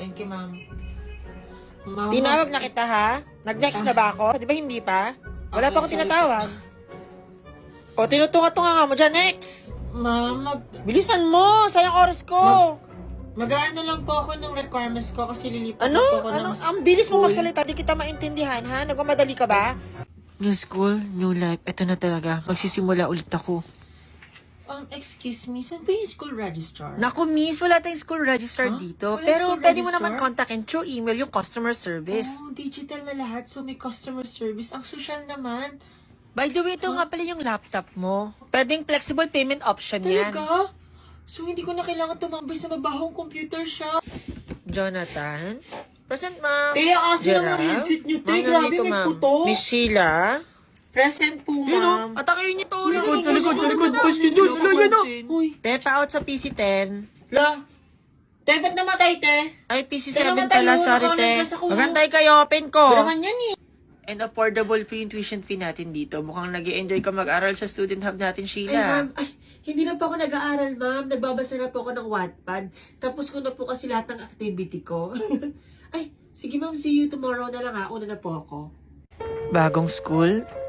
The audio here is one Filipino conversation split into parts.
Thank you, ma'am. Ma'am, Tinawag na kita, ha? Nag-next na ba ako? Di ba hindi pa? Wala pa akong sorry. tinatawag. O, tinutunga-tunga nga mo dyan, next. Ma'am, Bilisan mo, sayang oras ko. mag-aano lang po ako ng requirements ko kasi lilipat Ano? po ako ng Ang bilis mo school. magsalita, di kita maintindihan, ha? Nagmamadali ka ba? New school, new life. Ito na talaga. Magsisimula ulit ako. Excuse me, saan ba yung school registrar? Naku, miss, wala tayong school register Huh? dito. Wala Pero school pwede mo register? naman kontakin through email yung customer service. Oh, digital na lahat, so may customer service. Ang social naman. By the way, ito nga pala yung laptop mo. Pwedeng flexible payment option yan. Talaga? So, hindi ko na kailangan tumambay sa mabahong computer shop. Jonathan? Present, ma'am. Te, aso Gerald? naman headset niyo, te. Ma'am, Grabe, nandito, may ma'am. puto. Miss Sheila? Present po, Yun o, ma'am. atakayin niyo to. Sa likod. Push niyo dyan, sila yan o. Uy. Te, pa-out sa PC10. La. Te, ba't namatay, te? Ay, PC7 naman pala, tayo, sorry, te. nakaligtas ako. Magantay kayo, open ko. Pero man yan eh. And affordable po yung tuition fee natin dito. Mukhang nag-i-enjoy ka mag-aral sa student hub natin, Ay, Sheila. ma'am. Ay, hindi na po ako nag-aaral, ma'am. Nagbabasa na po ako ng Wattpad. Tapos ko na po kasi lahat ng activity ko. Ay, sige ma'am, see you tomorrow na lang ha. Una na po ako.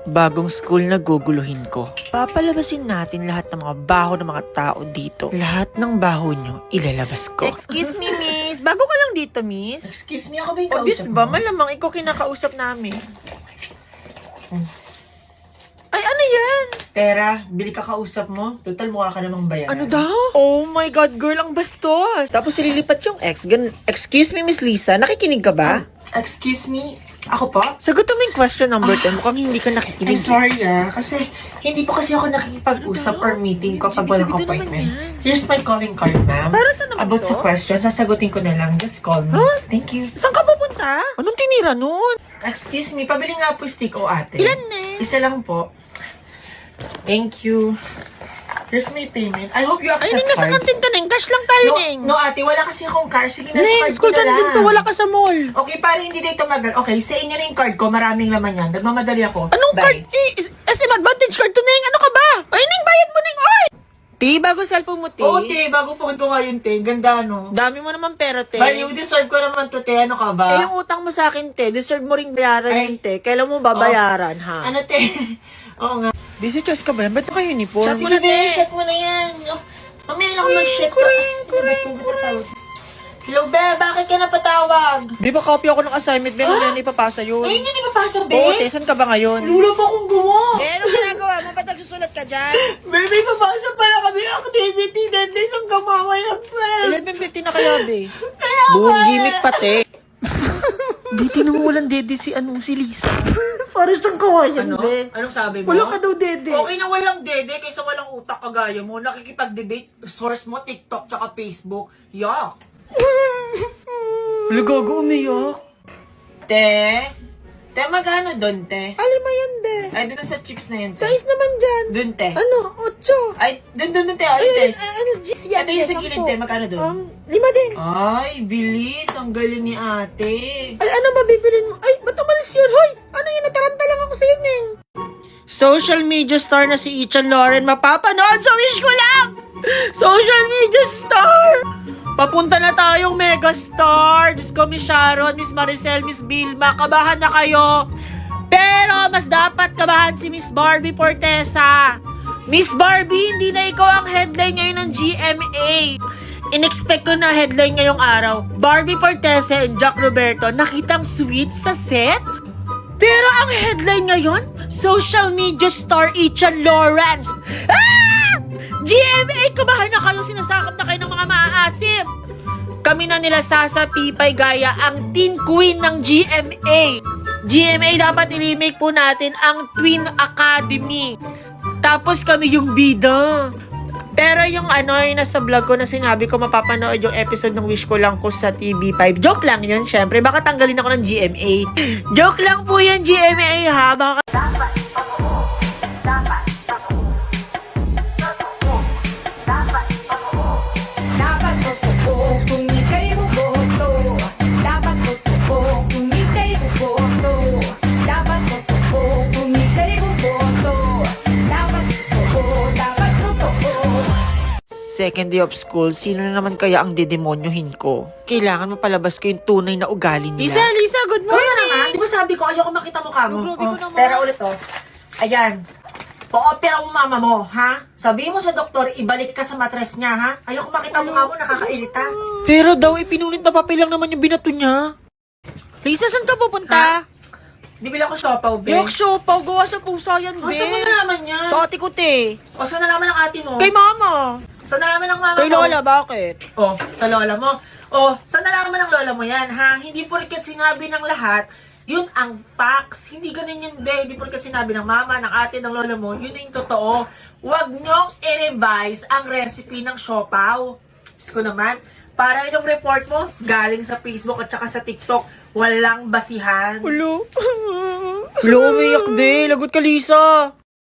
Bagong school na guguluhin ko. Papalabasin natin lahat ng mga baho ng mga tao dito. Lahat ng baho nyo, ilalabas ko. Excuse me, miss. Bago ka lang dito, miss. Excuse me, ako ba yung Obvious kausap ba? mo? Malamang ikaw kinakausap namin. Ay, ano yan? Pera, bili ka kausap mo. Total, mukha ka namang bayaran. Ano daw? Oh my God, girl, ang bastos. Tapos ililipat yung ex. Excuse me, Miss Lisa, nakikinig ka ba? Excuse me, ako po? Sagot mo yung question number 10. Mukhang hindi ka I'm nakikinig. sorry kasi hindi po kasi ako nakikipag-usap or meeting ko pag walang Bida-bida naman appointment. yan. Here's my calling card, ma'am. Para saan naman About to? sa question, sasagutin ko na lang. Just call me. Huh? Thank you. Saan ka pupunta? Anong tinira nun? Excuse me, pabili nga po stick o ate. Ilan na? Isa lang po. Thank you. Here's my payment. I hope you Ay, accept Ning, nasa cards. kantin ka, Ning. Cash lang tayo, Ning. No, ate, wala kasi akong car. Sige, nasa Ning, card school ko ka na na din to. lang. Wala ka sa mall. Okay, para hindi tayo tumagal. Okay, sa inyo na yung card ko. Maraming laman yan. Nagmamadali ako. Anong Bye. card? SM Advantage card to, Ning. Ano ka ba? Ay, Ning, bayad mo, Ning. Oy! Ti, bago cellphone mo, Ti. Oo, te. Bago phone ko ngayon, te. Ganda, no? Dami mo naman pera, Te. Value, deserve ko naman to, te. Ano ka ba? Eh, yung utang mo sa akin, Te. Deserve mo ring bayaran Ay. yun, Te. Kailan mo babayaran, ha? Ano, te? Oo nga. Busy choice ka ba yan? Ba't ka uniform? Shot mo na, te. Shot mo na yan. Oh, mamaya lang mag-shot ko. Kuring. Hello, be. Bakit ka napatawag? Di ba copy ako ng assignment? Meron yan ipapasa yun. Ay, hindi papasa, be. Oo, Te. Saan ka ba ngayon? Lula pa akong gumawa. Eh, anong ginagawa mo? Ba't nagsusulat ka dyan? Baby, papasa pala kami ng activity. Deadline ng gamaway ang 11:50 na kaya, be. Kaya Buong gimmick pati. Dito na mo walang dede si Lisa. Para siyang kawayan, Ano? be. Anong sabi mo? Wala ka daw dede. Okay na walang dede kaysa walang utak kagaya mo. Nakikipag-debate. Source mo, TikTok tsaka Facebook. Yuck. Wala gago, umiyak. Te? Te, magkano doon, te? Alima yan, be. Ay, doon sa chips na yun, te. Size naman dyan. Doon, te. Ano? 8. Ay, doon, te. Ay, te. Ano, G's yan. Ito yung sa gilid, te. Magkano doon? 5 din. Ay, bilis. Ang galing ni ate. Ay, ano ba bibilin mo? Ay, ba't umalis yun? Hoy! Ano yun? Nataranta lang ako sa yun, Social media star na si Ichan Lauren mapapanood sa wish ko lang! Social media star! Papunta na tayong megastar! Diyos ko, Miss Sharon, Miss Maricel, Miss Vilma, kabahan na kayo! Pero mas dapat kabahan si Miss Barbie Fortesa. Miss Barbie, hindi na ikaw ang headline ngayon ng GMA. In-expect ko na headline ngayong araw. Barbie Fortesa and Jack Roberto nakitang sweet sa set? Pero ang headline ngayon, social media star Ichan Lawrence. Ah! GMA, kabahan na kayo, sinasakap na kayo ng mga maaasim. Kami na nila Sasa Pipay Gaya ang teen queen ng GMA. GMA, dapat i-remake po natin ang Twin Academy. Tapos kami yung bida. Pero yung yung nasa vlog ko na sinabi ko mapapanood yung episode ng Wish Ko Lang ko sa TV5. Joke lang yun, syempre. Baka tanggalin ako ng GMA. Joke lang po yan, GMA, ha? Baka... Dapat totoo kung ika'y boboto. Dapat totoo kung ika'y boboto. Dapat totoo kung ika'y boboto. Dapat totoo, dapat totoo. second day of school, sino na naman kaya ang dedemonyohin ko? Kailangan mapalabas ko yung tunay na ugali nila. Lisa, good Kaya naman, di ba sabi ko, ayoko makita mukha mo. Oh, grabe ka naman. Pero ulit, Ayan. Pa-opera mo mama mo, ha? Sabihin mo sa doktor, ibalik ka sa matres niya, ha? Ayoko makita mukha mo, nakakairita. Pero daw, ipinunit na papel lang naman yung binato niya. Lisa, saan ka pupunta? Di bilang ko siopaw, be. Yok, siopaw, gawa sa pusa yan, O, be. saan mo nalaman yan? Sa ate ko, te. O, saan nalaman ng ate mo? Kay mama. Saan nalaman ng mama Kay mo? Lola, bakit? O, sa lola mo. O, saan nalaman ng lola mo yan, ha? Hindi porket sinabi ng lahat, yun ang facts. Hindi ganun yun, be. Hindi porket sinabi ng mama, ng ate, ng lola mo, yun yung totoo. Huwag nyong i-revise ang recipe ng siopaw. Diyos ko naman, para yung report mo, galing sa Facebook at saka sa TikTok, walang basihan. Ulo, umiyak, be. Lagot ka, Lisa.